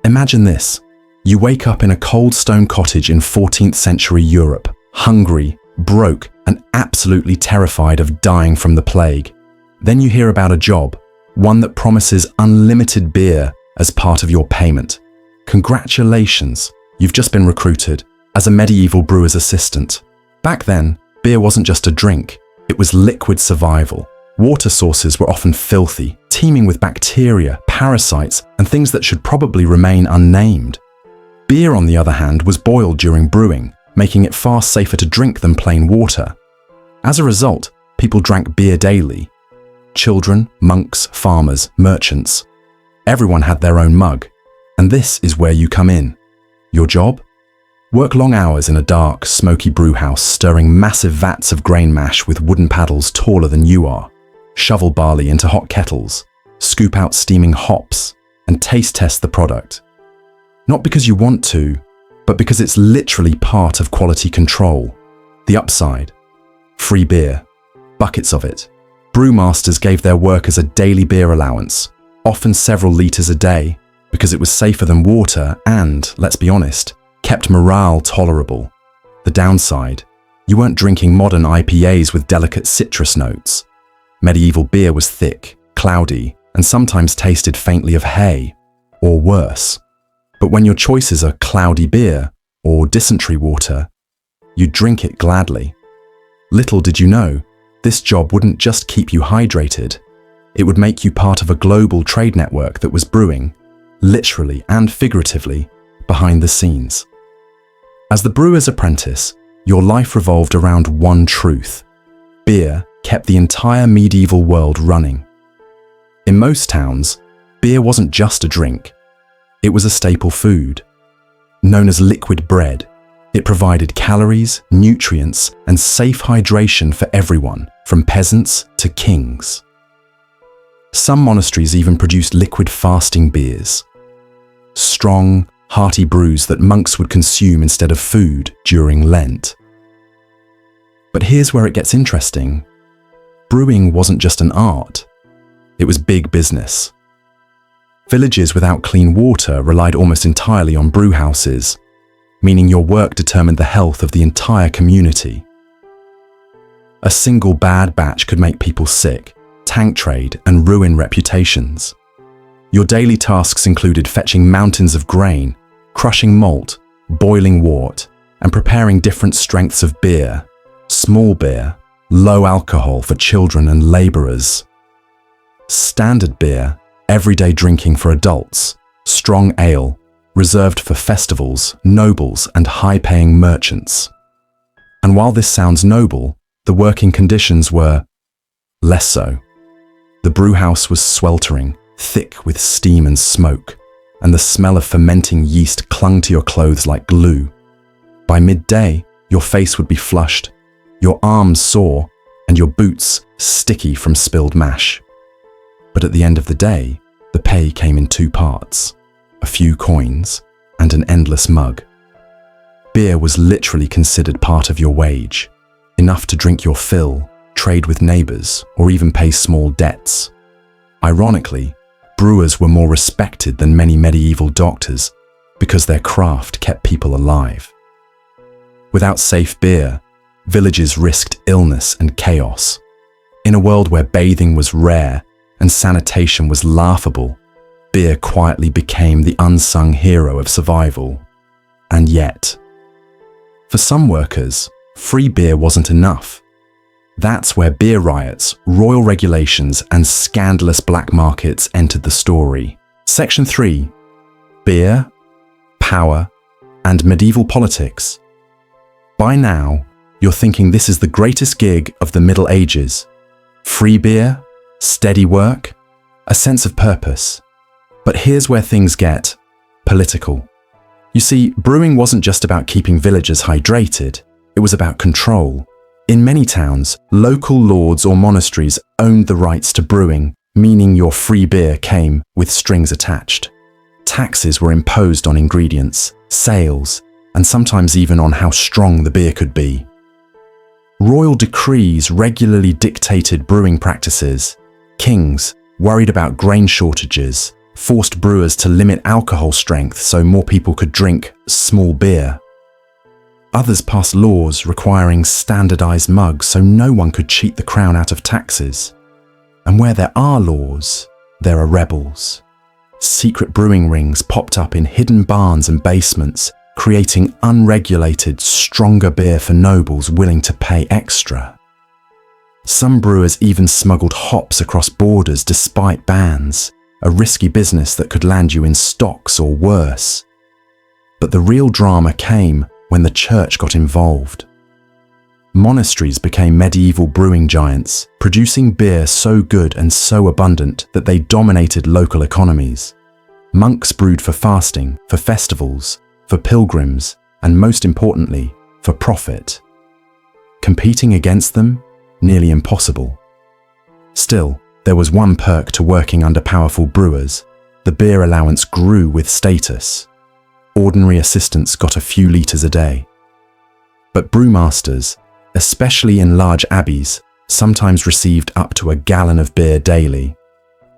Imagine this. You wake up in a cold stone cottage in 14th century Europe, hungry, broke, and absolutely terrified of dying from the plague. Then you hear about a job, one that promises unlimited beer as part of your payment. Congratulations, you've just been recruited as a medieval brewer's assistant. Back then, beer wasn't just a drink, it was liquid survival. Water sources were often filthy, teeming with bacteria, parasites, and things that should probably remain unnamed. Beer, on the other hand, was boiled during brewing, making it far safer to drink than plain water. As a result, people drank beer daily. Children, monks, farmers, merchants. Everyone had their own mug. And this is where you come in. Your job? Work long hours in a dark, smoky brewhouse, stirring massive vats of grain mash with wooden paddles taller than you are. Shovel barley into hot kettles, scoop out steaming hops, and taste test the product. Not because you want to, but because it's literally part of quality control. The upside: free beer, buckets of it. Brewmasters gave their workers a daily beer allowance, often several litres a day, because it was safer than water and, let's be honest, kept morale tolerable. The downside: you weren't drinking modern IPAs with delicate citrus notes. Medieval beer was thick, cloudy, and sometimes tasted faintly of hay, or worse. But when your choices are cloudy beer or dysentery water, you drink it gladly. Little did you know, this job wouldn't just keep you hydrated, it would make you part of a global trade network that was brewing, literally and figuratively, behind the scenes. As the brewer's apprentice, your life revolved around one truth: beer kept the entire medieval world running. In most towns, beer wasn't just a drink. It was a staple food. Known as liquid bread, it provided calories, nutrients, and safe hydration for everyone, from peasants to kings. Some monasteries even produced liquid fasting beers. Strong, hearty brews that monks would consume instead of food during Lent. But here's where it gets interesting. Brewing wasn't just an art, it was big business. Villages without clean water relied almost entirely on brewhouses, meaning your work determined the health of the entire community. A single bad batch could make people sick, tank trade, and ruin reputations. Your daily tasks included fetching mountains of grain, crushing malt, boiling wort, and preparing different strengths of beer: small beer, low alcohol for children and laborers; standard beer, everyday drinking for adults; strong ale, reserved for festivals, nobles, and high-paying merchants. And while this sounds noble, the working conditions were less so. The brewhouse was sweltering, thick with steam and smoke, and the smell of fermenting yeast clung to your clothes like glue. By midday, your face would be flushed, your arms sore, and your boots sticky from spilled mash. But at the end of the day, the pay came in two parts: a few coins and an endless mug. Beer was literally considered part of your wage, enough to drink your fill, trade with neighbors, or even pay small debts. Ironically, brewers were more respected than many medieval doctors because their craft kept people alive. Without safe beer, villages risked illness and chaos. In a world where bathing was rare and sanitation was laughable, beer quietly became the unsung hero of survival. And yet, for some workers, free beer wasn't enough. That's where beer riots, royal regulations, and scandalous black markets entered the story. Section 3. Beer, Power, and Medieval Politics. By now, you're thinking this is the greatest gig of the Middle Ages. Free beer, steady work, a sense of purpose. But here's where things get political. You see, brewing wasn't just about keeping villagers hydrated, it was about control. In many towns, local lords or monasteries owned the rights to brewing, meaning your free beer came with strings attached. Taxes were imposed on ingredients, sales, and sometimes even on how strong the beer could be. Royal decrees regularly dictated brewing practices. Kings, worried about grain shortages, forced brewers to limit alcohol strength so more people could drink small beer. Others passed laws requiring standardized mugs so no one could cheat the crown out of taxes. And where there are laws, there are rebels. Secret brewing rings popped up in hidden barns and basements, creating unregulated, stronger beer for nobles willing to pay extra. Some brewers even smuggled hops across borders despite bans, a risky business that could land you in stocks or worse. But the real drama came when the church got involved. Monasteries became medieval brewing giants, producing beer so good and so abundant that they dominated local economies. Monks brewed for fasting, for festivals, for pilgrims, and most importantly, for profit. Competing against them? Nearly impossible. Still, there was one perk to working under powerful brewers. The beer allowance grew with status. Ordinary assistants got a few litres a day. But brewmasters, especially in large abbeys, sometimes received up to a gallon of beer daily,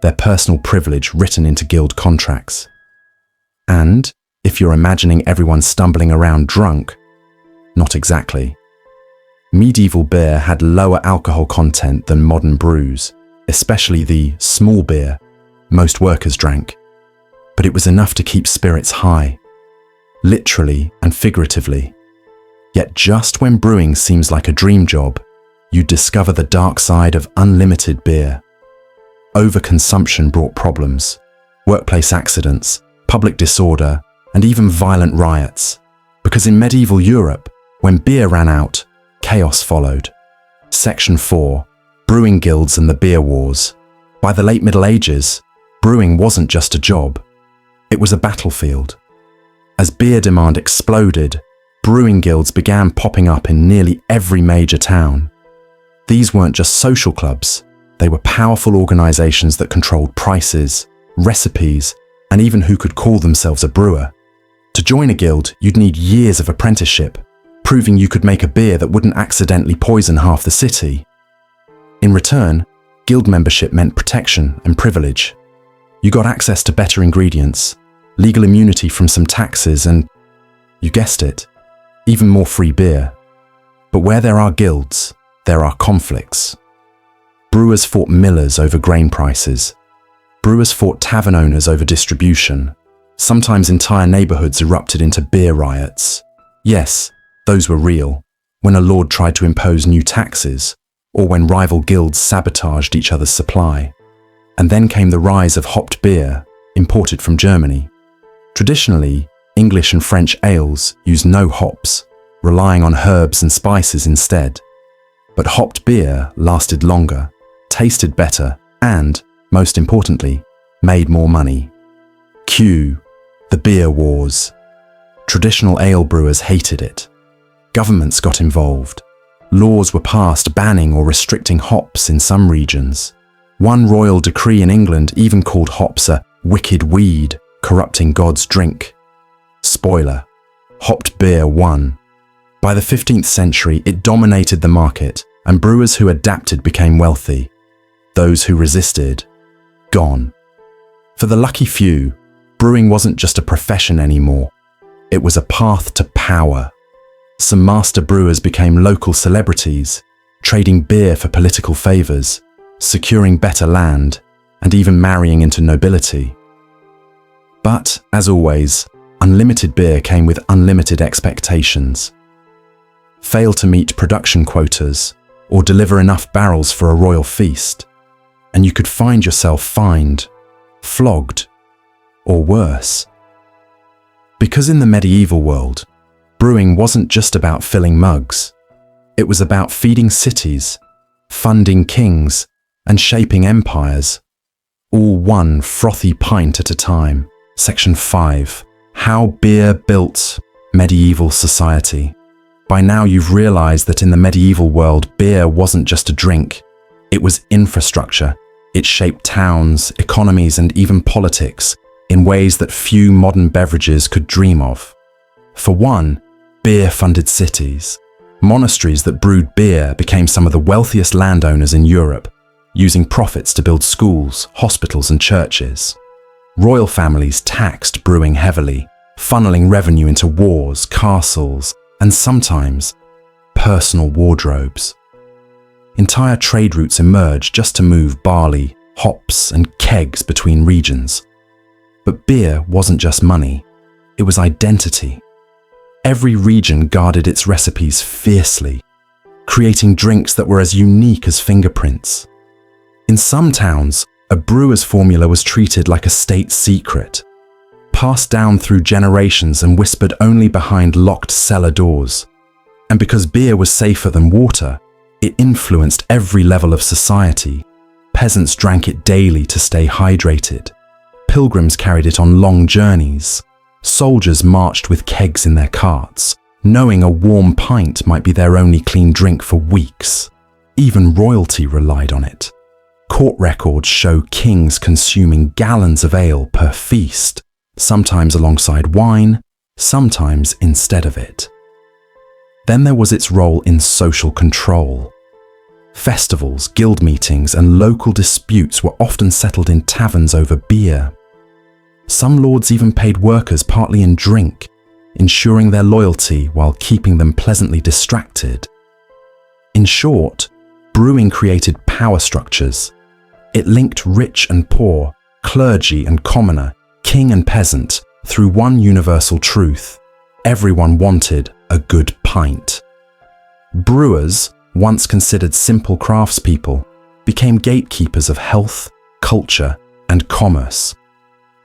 their personal privilege written into guild contracts. And, if you're imagining everyone stumbling around drunk, not exactly. Medieval beer had lower alcohol content than modern brews, especially the small beer most workers drank, but it was enough to keep spirits high, literally and figuratively. Yet just when brewing seems like a dream job, you discover the dark side of unlimited beer. Overconsumption brought problems, workplace accidents, public disorder, and even violent riots. Because in medieval Europe, when beer ran out, chaos followed. Section 4. Brewing guilds and the beer wars. By the late Middle Ages, brewing wasn't just a job. It was a battlefield. As beer demand exploded, brewing guilds began popping up in nearly every major town. These weren't just social clubs. They were powerful organizations that controlled prices, recipes, and even who could call themselves a brewer. To join a guild, you'd need years of apprenticeship, proving you could make a beer that wouldn't accidentally poison half the city. In return, guild membership meant protection and privilege. You got access to better ingredients, legal immunity from some taxes, and, you guessed it, even more free beer. But where there are guilds, there are conflicts. Brewers fought millers over grain prices. Brewers fought tavern owners over distribution. Sometimes entire neighborhoods erupted into beer riots. Yes, those were real, when a lord tried to impose new taxes, or when rival guilds sabotaged each other's supply. And then came the rise of hopped beer, imported from Germany. Traditionally, English and French ales used no hops, relying on herbs and spices instead. But hopped beer lasted longer, tasted better, and, most importantly, made more money. Cue the beer wars. Traditional ale brewers hated it. Governments got involved. Laws were passed banning or restricting hops in some regions. One royal decree in England even called hops a wicked weed, corrupting God's drink. Spoiler: hopped beer won. By the 15th century, it dominated the market, and brewers who adapted became wealthy. Those who resisted, gone. For the lucky few, brewing wasn't just a profession anymore. It was a path to power. Some master brewers became local celebrities, trading beer for political favors, securing better land, and even marrying into nobility. But, as always, unlimited beer came with unlimited expectations. Fail to meet production quotas, or deliver enough barrels for a royal feast, and you could find yourself fined, flogged, or worse. Because in the medieval world, brewing wasn't just about filling mugs. It was about feeding cities, funding kings, and shaping empires, all one frothy pint at a time. Section 5. How beer built medieval society. By now you've realized that in the medieval world, beer wasn't just a drink. It was infrastructure. It shaped towns, economies, and even politics in ways that few modern beverages could dream of. For one, beer funded cities. Monasteries that brewed beer became some of the wealthiest landowners in Europe, using profits to build schools, hospitals, and churches. Royal families taxed brewing heavily, funneling revenue into wars, castles, and sometimes personal wardrobes. Entire trade routes emerged just to move barley, hops, and kegs between regions. But beer wasn't just money, it was identity. Every region guarded its recipes fiercely, creating drinks that were as unique as fingerprints. In some towns, a brewer's formula was treated like a state secret, passed down through generations and whispered only behind locked cellar doors. And because beer was safer than water, it influenced every level of society. Peasants drank it daily to stay hydrated. Pilgrims carried it on long journeys. Soldiers marched with kegs in their carts, knowing a warm pint might be their only clean drink for weeks. Even royalty relied on it. Court records show kings consuming gallons of ale per feast, sometimes alongside wine, sometimes instead of it. Then there was its role in social control. Festivals, guild meetings, and local disputes were often settled in taverns over beer. Some lords even paid workers partly in drink, ensuring their loyalty while keeping them pleasantly distracted. In short, brewing created power structures. It linked rich and poor, clergy and commoner, king and peasant, through one universal truth: everyone wanted a good pint. Brewers, once considered simple craftspeople, became gatekeepers of health, culture, and commerce.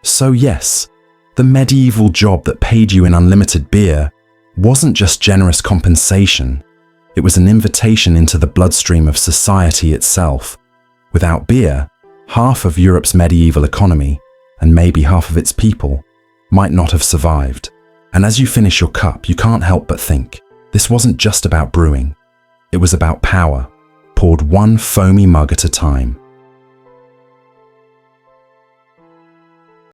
So yes, the medieval job that paid you in unlimited beer wasn't just generous compensation, it was an invitation into the bloodstream of society itself. Without beer, half of Europe's medieval economy, and maybe half of its people, might not have survived. And as you finish your cup, you can't help but think, this wasn't just about brewing. It was about power, poured one foamy mug at a time.